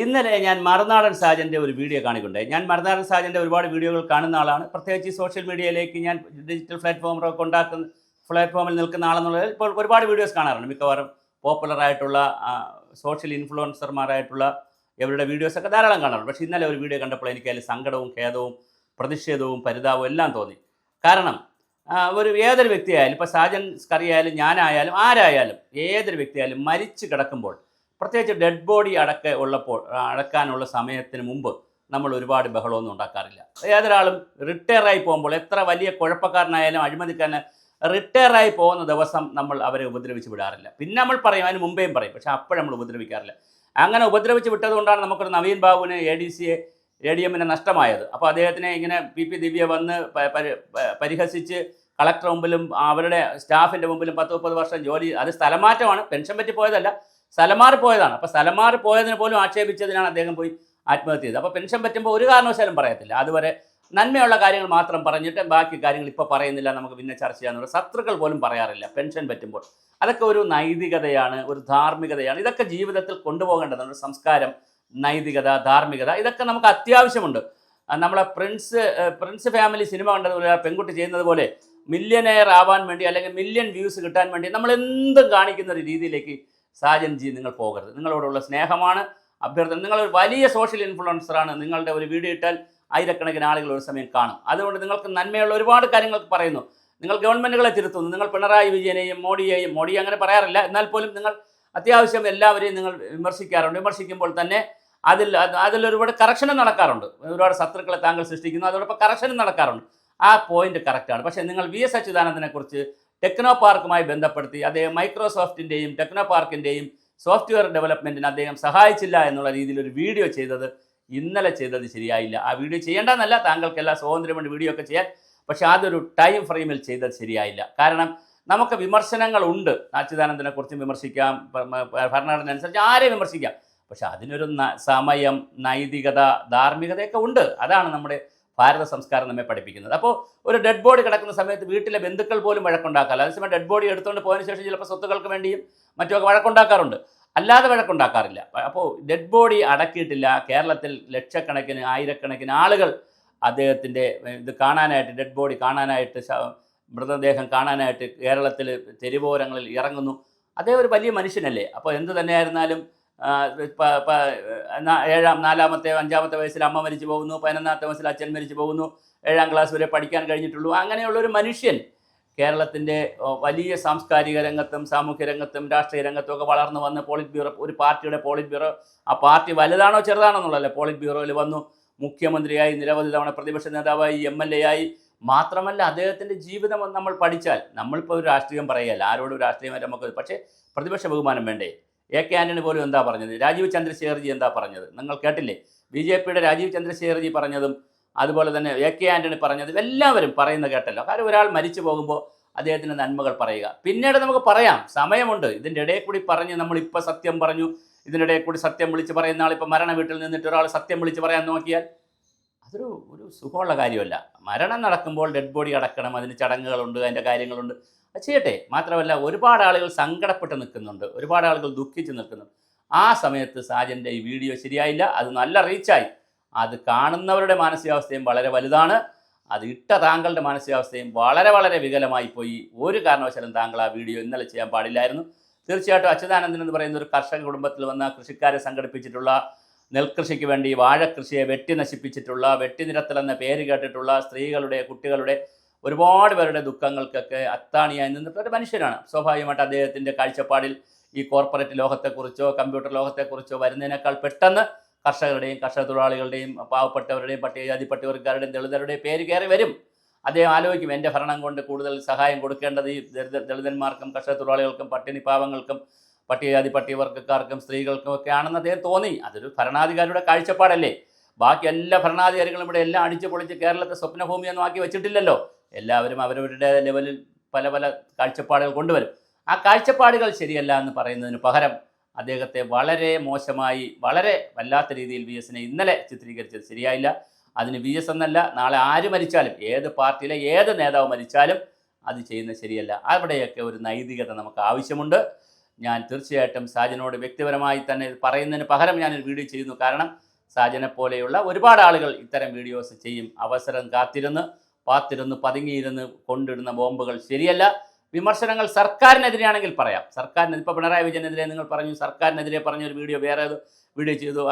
ഇന്നലെ ഞാൻ മറുനാടൻ സാജൻ്റെ ഒരു വീഡിയോ കാണിക്കുണ്ടായി. ഞാൻ മറുനാടൻ സാജൻ്റെ ഒരുപാട് വീഡിയോകൾ കാണുന്ന ആളാണ്. പ്രത്യേകിച്ച് ഈ സോഷ്യൽ മീഡിയയിലേക്ക് ഞാൻ ഡിജിറ്റൽ പ്ലാറ്റ്ഫോമിൽ നിൽക്കുന്ന ആളെന്നുള്ളത് ഇപ്പോൾ ഒരുപാട് വീഡിയോസ് കാണാറുണ്ട്. മിക്കവാറും പോപ്പുലറായിട്ടുള്ള സോഷ്യൽ ഇൻഫ്ലുവൻസർമാരായിട്ടുള്ള ഇവരുടെ വീഡിയോസൊക്കെ ധാരാളം കാണാറുണ്ട്. പക്ഷേ ഇന്നലെ ഒരു വീഡിയോ കണ്ടപ്പോൾ എനിക്ക് അതിൽ സങ്കടവും ഖേദവും പ്രതിഷേധവും പരിതാപവും എല്ലാം തോന്നി. കാരണം ഏതൊരു വ്യക്തിയായാലും, ഇപ്പോൾ സാജൻ സ്കറി ആയാലും ഞാനായാലും ആരായാലും ഏതൊരു വ്യക്തിയായാലും മരിച്ചു കിടക്കുമ്പോൾ, പ്രത്യേകിച്ച് ഡെഡ് ബോഡി അടക്കാനുള്ള സമയത്തിന് മുമ്പ് നമ്മൾ ഒരുപാട് ബഹളമൊന്നും ഉണ്ടാക്കാറില്ല. ഏതൊരാളും റിട്ടയറായി പോകുമ്പോൾ, എത്ര വലിയ കുഴപ്പക്കാരനായാലും അഴിമതിക്കാരൻ റിട്ടയറായി പോകുന്ന ദിവസം നമ്മൾ അവരെ ഉപദ്രവിച്ച് വിടാറില്ല. പിന്നെ നമ്മൾ പറയും, അതിന് മുമ്പേയും പറയും, പക്ഷേ അപ്പോഴും നമ്മൾ ഉപദ്രവിക്കാറില്ല. അങ്ങനെ ഉപദ്രവിച്ച് വിട്ടതുകൊണ്ടാണ് നമുക്കൊരു നവീൻ ബാബുവിന് ADMനെ നഷ്ടമായത്. അപ്പോൾ അദ്ദേഹത്തിനെ ഇങ്ങനെ PP ദിവ്യ വന്ന് പരിഹസിച്ച് കളക്ടർ മുമ്പിലും അവരുടെ സ്റ്റാഫിൻ്റെ മുമ്പിലും 10-30 വർഷം ജോലി, അത് സ്ഥലം മാറ്റമാണ്, പെൻഷൻ പറ്റി പോയതല്ല, സ്ഥലം മാറി പോയതാണ്. അപ്പോൾ സ്ഥലം മാറി പോയതിന് പോലും ആക്ഷേപിച്ചതിനാണ് അദ്ദേഹം പോയി ആത്മഹത്യ ചെയ്തത്. അപ്പോൾ പെൻഷൻ പറ്റുമ്പോൾ ഒരു കാരണവശാലും പറയത്തില്ല. അതുവരെ നന്മയുള്ള കാര്യങ്ങൾ മാത്രം പറഞ്ഞിട്ട് ബാക്കി കാര്യങ്ങൾ ഇപ്പോൾ പറയുന്നില്ല, നമുക്ക് പിന്നെ ചർച്ച ചെയ്യാനുള്ള ശത്രുക്കൾ പോലും പറയാറില്ല പെൻഷൻ പറ്റുമ്പോൾ. അതൊക്കെ ഒരു നൈതികതയാണ്, ഒരു ധാർമ്മികതയാണ്. ഇതൊക്കെ ജീവിതത്തിൽ കൊണ്ടുപോകേണ്ടതാണ്. ഒരു സംസ്കാരം, നൈതികത, ധാർമ്മികത, ഇതൊക്കെ നമുക്ക് അത്യാവശ്യമുണ്ട്. നമ്മളെ പ്രിൻസ് ഫാമിലി സിനിമ കണ്ടതുപോലെ, പെൺകുട്ടി ചെയ്യുന്നത് പോലെ മില്യനെയർ ആവാൻ വേണ്ടി അല്ലെങ്കിൽ മില്യൺ വ്യൂസ് കിട്ടാൻ വേണ്ടി നമ്മൾ എന്തും കാണിക്കുന്ന ഒരു രീതിയിലേക്ക് സാജൻ ജി നിങ്ങൾ പോകരുത്. നിങ്ങളോടുള്ള സ്നേഹമാണ് അഭ്യർത്ഥന. നിങ്ങളൊരു വലിയ സോഷ്യൽ ഇൻഫ്ലുവൻസറാണ്. നിങ്ങളുടെ ഒരു വീഡിയോ ഇട്ടാൽ ആയിരക്കണക്കിന് ആളുകൾ ഒരു സമയം കാണും. അതുകൊണ്ട് നിങ്ങൾക്ക് നന്മയുള്ള ഒരുപാട് കാര്യങ്ങൾ പറയുന്നു. നിങ്ങൾ ഗവൺമെൻറ്റുകളെ തിരുത്തുന്നു. നിങ്ങൾ പിണറായി വിജയനെയും മോഡി അങ്ങനെ പറയാറില്ല, എന്നാൽ പോലും നിങ്ങൾ അത്യാവശ്യം എല്ലാവരെയും നിങ്ങൾ വിമർശിക്കാറുണ്ട്. വിമർശിക്കുമ്പോൾ തന്നെ അതിലൊരുപാട് കറക്ഷനും നടക്കാറുണ്ട്. ഒരുപാട് ശത്രുക്കളെ താങ്കൾ സൃഷ്ടിക്കുന്നു, അതോടൊപ്പം കറക്ഷനും നടക്കാറുണ്ട്. ആ പോയിന്റ് കറക്റ്റാണ്. പക്ഷേ നിങ്ങൾ VS അച്യുതാനന്ദനെ കുറിച്ച് ടെക്നോ പാർക്കുമായി ബന്ധപ്പെടുത്തി അദ്ദേഹം മൈക്രോസോഫ്റ്റിൻ്റെയും ടെക്നോ പാർക്കിൻ്റെയും സോഫ്റ്റ്വെയർ ഡെവലപ്മെൻറ്റിന് അദ്ദേഹം സഹായിച്ചില്ല എന്നുള്ള രീതിയിൽ ഒരു വീഡിയോ ഇന്നലെ ചെയ്തത് ശരിയായില്ല. ആ വീഡിയോ ചെയ്യേണ്ടെന്നല്ല, താങ്കൾക്ക് എല്ലാ സ്വാതന്ത്ര്യമുണ്ട് വീഡിയോ ഒക്കെ ചെയ്യാൻ, പക്ഷേ അതൊരു ടൈം ഫ്രെയിമിൽ ചെയ്തത് ശരിയായില്ല. കാരണം നമുക്ക് വിമർശനങ്ങളുണ്ട്. അച്യുതാനന്ദനെ കുറിച്ചും വിമർശിക്കാം, ഭരണഘടനയനുസരിച്ച് ആരെയും വിമർശിക്കാം. പക്ഷെ അതിനൊരു സമയം, നൈതികത, ധാർമ്മികതയൊക്കെ ഉണ്ട്. അതാണ് നമ്മുടെ ഭാരത സംസ്കാരം നമ്മെ പഠിപ്പിക്കുന്നത്. അപ്പോൾ ഒരു ഡെഡ് ബോഡി കിടക്കുന്ന സമയത്ത് വീട്ടിലെ ബന്ധുക്കൾ പോലും വഴക്കുണ്ടാക്കാറില്ല. അതേസമയം ഡെഡ് ബോഡി എടുത്തുകൊണ്ട് പോയതിനു ശേഷം ചിലപ്പോൾ സ്വത്തുക്കൾക്ക് വേണ്ടിയും മറ്റുമൊക്കെ വഴക്കുണ്ടാക്കാറുണ്ട്, അല്ലാതെ വഴക്കുണ്ടാക്കാറില്ല. അപ്പോൾ ഡെഡ് ബോഡി അടക്കിയിട്ടില്ല. കേരളത്തിൽ ലക്ഷക്കണക്കിന് ആയിരക്കണക്കിന് ആളുകൾ അദ്ദേഹത്തിൻ്റെ ഇത് കാണാനായിട്ട്, ഡെഡ് ബോഡി കാണാനായിട്ട്, മൃതദേഹം കാണാനായിട്ട് കേരളത്തിൽ തെരുവോരങ്ങളിൽ ഇറങ്ങുന്നു. അദ്ദേഹം ഒരു വലിയ മനുഷ്യനല്ലേ. അപ്പോൾ എന്ത് തന്നെയായിരുന്നാലും 4-ാമത്തെ 5-ാമത്തെ വയസ്സിൽ അമ്മ മരിച്ചു പോകുന്നു, 11-ാമത്തെ വയസ്സിൽ അച്ഛൻ മരിച്ചു പോകുന്നു, 7-ാം ക്ലാസ് വരെ പഠിക്കാൻ കഴിഞ്ഞിട്ടുള്ളൂ. അങ്ങനെയുള്ളൊരു മനുഷ്യൻ കേരളത്തിൻ്റെ വലിയ സാംസ്കാരിക രംഗത്തും സാമൂഹ്യ രംഗത്തും രാഷ്ട്രീയ രംഗത്തും ഒക്കെ വളർന്നു വന്ന് ഒരു പാർട്ടിയുടെ പോളിറ്റ് ബ്യൂറോ, ആ പാർട്ടി വലുതാണോ ചെറുതാണോ എന്നുള്ളതല്ല, പോളിറ്റ് ബ്യൂറോയിൽ വന്നു മുഖ്യമന്ത്രിയായി, നിരവധി തവണ പ്രതിപക്ഷ നേതാവായി, MLA ആയി. മാത്രമല്ല അദ്ദേഹത്തിൻ്റെ ജീവിതം നമ്മൾ പഠിച്ചാൽ, നമ്മളിപ്പോൾ ഒരു രാഷ്ട്രീയം പറയുകയല്ല, ആരോടും രാഷ്ട്രീയമായിട്ട് നമുക്ക്, പക്ഷേ പ്രതിപക്ഷ ബഹുമാനം വേണ്ടേ? AK ആൻ്റണി പോലും എന്താ പറഞ്ഞത്? രാജീവ് ചന്ദ്രശേഖർജി എന്താ പറഞ്ഞത്? നിങ്ങൾ കേട്ടില്ലേ? BJPയുടെ രാജീവ് ചന്ദ്രശേഖർജി പറഞ്ഞതും അതുപോലെ തന്നെ AK ആൻ്റണി പറഞ്ഞതും എല്ലാവരും പറയുന്ന കേട്ടല്ലോ. കാരണം ഒരാൾ മരിച്ചു പോകുമ്പോൾ അദ്ദേഹത്തിൻ്റെ നന്മകൾ പറയുക, പിന്നീട് നമുക്ക് പറയാം, സമയമുണ്ട്. ഇതിൻ്റെ ഇടയിൽ കൂടി പറഞ്ഞ് നമ്മളിപ്പോൾ സത്യം പറഞ്ഞു, ഇതിൻ്റെ ഇടയിൽ കൂടി സത്യം വിളിച്ച് പറയുന്ന ആൾ, ഇപ്പോൾ മരണ വീട്ടിൽ നിന്നിട്ട് ഒരാൾ സത്യം വിളിച്ച് പറയാൻ നോക്കിയാൽ അതൊരു സുഖമുള്ള കാര്യമല്ല. മരണം നടക്കുമ്പോൾ ഡെഡ് ബോഡി അടക്കണം, അതിന് ചടങ്ങുകളുണ്ട്, അതിൻ്റെ കാര്യങ്ങളുണ്ട്, അത് ചെയ്യട്ടെ. മാത്രമല്ല ഒരുപാട് ആളുകൾ സങ്കടപ്പെട്ട് നിൽക്കുന്നുണ്ട്, ഒരുപാട് ആളുകൾ ദുഃഖിച്ച് നിൽക്കുന്നുണ്ട്. ആ സമയത്ത് സാജൻ്റെ ഈ വീഡിയോ ശരിയായില്ല. അത് നല്ല റീച്ചായി. അത് കാണുന്നവരുടെ മാനസികാവസ്ഥയും വളരെ വലുതാണ്. അത് ഇട്ട താങ്കളുടെ മാനസികാവസ്ഥയും വളരെ വളരെ വികലമായി പോയി. ഒരു കാരണവശാലും താങ്കൾ ആ വീഡിയോ ഇന്നലെ ചെയ്യാൻ പാടില്ലായിരുന്നു. തീർച്ചയായിട്ടും അച്യുതാനന്ദൻ എന്ന് പറയുന്ന ഒരു കർഷക കുടുംബത്തിൽ വന്ന കൃഷിക്കാരെ സംഘടിപ്പിച്ചിട്ടുള്ള, നെൽകൃഷിക്ക് വേണ്ടി വാഴക്കൃഷിയെ വെട്ടി നശിപ്പിച്ചിട്ടുള്ള, വെട്ടിനിരത്തലെന്ന പേര് കേട്ടിട്ടുള്ള സ്ത്രീകളുടെ, കുട്ടികളുടെ, ഒരുപാട് പേരുടെ ദുഃഖങ്ങൾക്കൊക്കെ അത്താണിയായി നിന്നിട്ടൊരു മനുഷ്യനാണ്. സ്വാഭാവികമായിട്ട് അദ്ദേഹത്തിൻ്റെ കാഴ്ചപ്പാടിൽ ഈ കോർപ്പറേറ്റ് ലോകത്തെക്കുറിച്ചോ കമ്പ്യൂട്ടർ ലോകത്തെക്കുറിച്ചോ വരുന്നതിനേക്കാൾ പെട്ടെന്ന് കർഷകരുടെയും കർഷക തൊഴിലാളികളുടെയും പാവപ്പെട്ടവരുടെയും പട്ടികജാതി പട്ടികവർഗക്കാരുടെയും ദളിതരുടെയും പേര് കയറി വരും. അദ്ദേഹം ആലോചിക്കും, എൻ്റെ ഭരണം കൊണ്ട് കൂടുതൽ സഹായം കൊടുക്കേണ്ടത് ഈ ദളിതന്മാർക്കും കർഷക തൊഴിലാളികൾക്കും പട്ടിണി പാവങ്ങൾക്കും പട്ടികജാതി പട്ടികവർഗക്കാർക്കും സ്ത്രീകൾക്കും ഒക്കെ ആണെന്ന് അദ്ദേഹം തോന്നി. അതൊരു ഭരണാധികാരിയുടെ കാഴ്ചപ്പാടല്ലേ. ബാക്കി എല്ലാ ഭരണാധികാരികളും ഇവിടെ എല്ലാം അടിച്ചു പൊളിച്ച് കേരളത്തെ സ്വപ്നഭൂമിയൊന്നും ആക്കി വെച്ചിട്ടില്ലല്ലോ. എല്ലാവരും അവരവരുടെ ലെവലിൽ പല പല കാഴ്ചപ്പാടുകൾ കൊണ്ടുവരും. ആ കാഴ്ചപ്പാടുകൾ ശരിയല്ല എന്ന് പറയുന്നതിന് പകരം അദ്ദേഹത്തെ വളരെ മോശമായി, വളരെ വല്ലാത്ത രീതിയിൽ VSനെ ഇന്നലെ ചിത്രീകരിച്ചത് ശരിയായില്ല. അതിന് VS എന്നല്ല, നാളെ ആര് മരിച്ചാലും, ഏത് പാർട്ടിയിലെ ഏത് നേതാവ് മരിച്ചാലും അത് ചെയ്യുന്നത് ശരിയല്ല. അവിടെയൊക്കെ ഒരു നൈതികത നമുക്ക് ആവശ്യമുണ്ട്. ഞാൻ തീർച്ചയായിട്ടും സാജനോട് വ്യക്തിപരമായി തന്നെ പറയുന്നതിന് പകരം ഞാനൊരു വീഡിയോ ചെയ്യുന്നു. കാരണം സാജനെ പോലെയുള്ള ഒരുപാട് ആളുകൾ ഇത്തരം വീഡിയോസ് ചെയ്യും. അവസരം പാത്തിരുന്ന് പതുങ്ങിയിരുന്ന് കൊണ്ടിടുന്ന ബോംബുകൾ ശരിയല്ല. വിമർശനങ്ങൾ സർക്കാരിനെതിരെയാണെങ്കിൽ പറയാം. ഇപ്പോൾ പിണറായി വിജയനെതിരെ നിങ്ങൾ പറഞ്ഞു, സർക്കാരിനെതിരെ പറഞ്ഞൊരു വീഡിയോ വേറെ വീഡിയോ ചെയ്തു.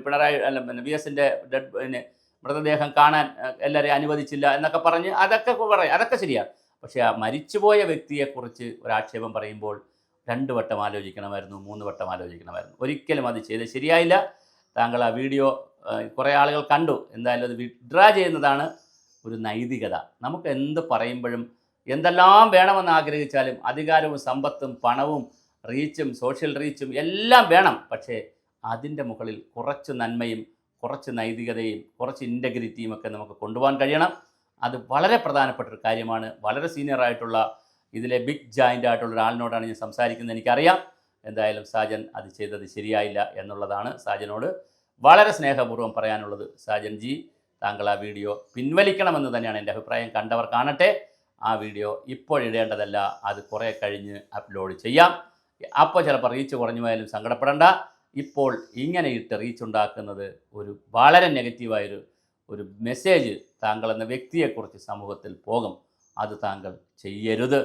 പിണറായി VS-ന്റെ മൃതദേഹം കാണാൻ എല്ലാവരെയും അനുവദിച്ചില്ല എന്നൊക്കെ പറഞ്ഞ് അതൊക്കെ പറയാം, അതൊക്കെ ശരിയാണ്. പക്ഷേ ആ മരിച്ചുപോയ വ്യക്തിയെക്കുറിച്ച് ഒരാക്ഷേപം പറയുമ്പോൾ 2 വട്ടം ആലോചിക്കണമായിരുന്നു, 3 വട്ടം ആലോചിക്കണമായിരുന്നു. ഒരിക്കലും അത് ചെയ്ത് ശരിയായില്ല. താങ്കൾ ആ വീഡിയോ കുറേ ആളുകൾ കണ്ടു. എന്തായാലും അത് വിഡ്രാ ചെയ്യുന്നതാണ് ഒരു നൈതികത. നമുക്ക് എന്ത് പറയുമ്പോഴും എന്തെല്ലാം വേണമെന്ന് ആഗ്രഹിച്ചാലും അധികാരവും സമ്പത്തും പണവും റീച്ചും സോഷ്യൽ റീച്ചും എല്ലാം വേണം. പക്ഷേ അതിൻ്റെ മുകളിൽ കുറച്ച് നന്മയും കുറച്ച് നൈതികതയും കുറച്ച് ഇൻറ്റഗ്രിറ്റിയും ഒക്കെ നമുക്ക് കൊണ്ടുപോകാൻ കഴിയണം. അത് വളരെ പ്രധാനപ്പെട്ടൊരു കാര്യമാണ്. വളരെ സീനിയറായിട്ടുള്ള ഇതിലെ ബിഗ് ജോയിൻ്റ് ആയിട്ടുള്ള ഒരാളിനോടാണ് ഞാൻ സംസാരിക്കുന്നത്, എനിക്കറിയാം. എന്തായാലും സാജൻ അത് ചെയ്തത് ശരിയായില്ല എന്നുള്ളതാണ് സാജനോട് വളരെ സ്നേഹപൂർവ്വം പറയാനുള്ളത്. സാജൻ ജി, താങ്കൾ ആ വീഡിയോ പിൻവലിക്കണമെന്ന് തന്നെയാണ് എൻ്റെ അഭിപ്രായം. കണ്ടവർ കാണട്ടെ. ആ വീഡിയോ ഇപ്പോഴിടേണ്ടതല്ല, അത് കുറേ കഴിഞ്ഞ് അപ്ലോഡ് ചെയ്യാം. അപ്പോൾ ചിലപ്പോൾ റീച്ച് കുറഞ്ഞു പോയാലും സങ്കടപ്പെടേണ്ട. ഇപ്പോൾ ഇങ്ങനെ ഇട്ട് റീച്ച് ഉണ്ടാക്കുന്നത് വളരെ നെഗറ്റീവായൊരു മെസ്സേജ് താങ്കൾ എന്ന വ്യക്തിയെക്കുറിച്ച് സമൂഹത്തിൽ പോകും. അത് താങ്കൾ ചെയ്യരുത്.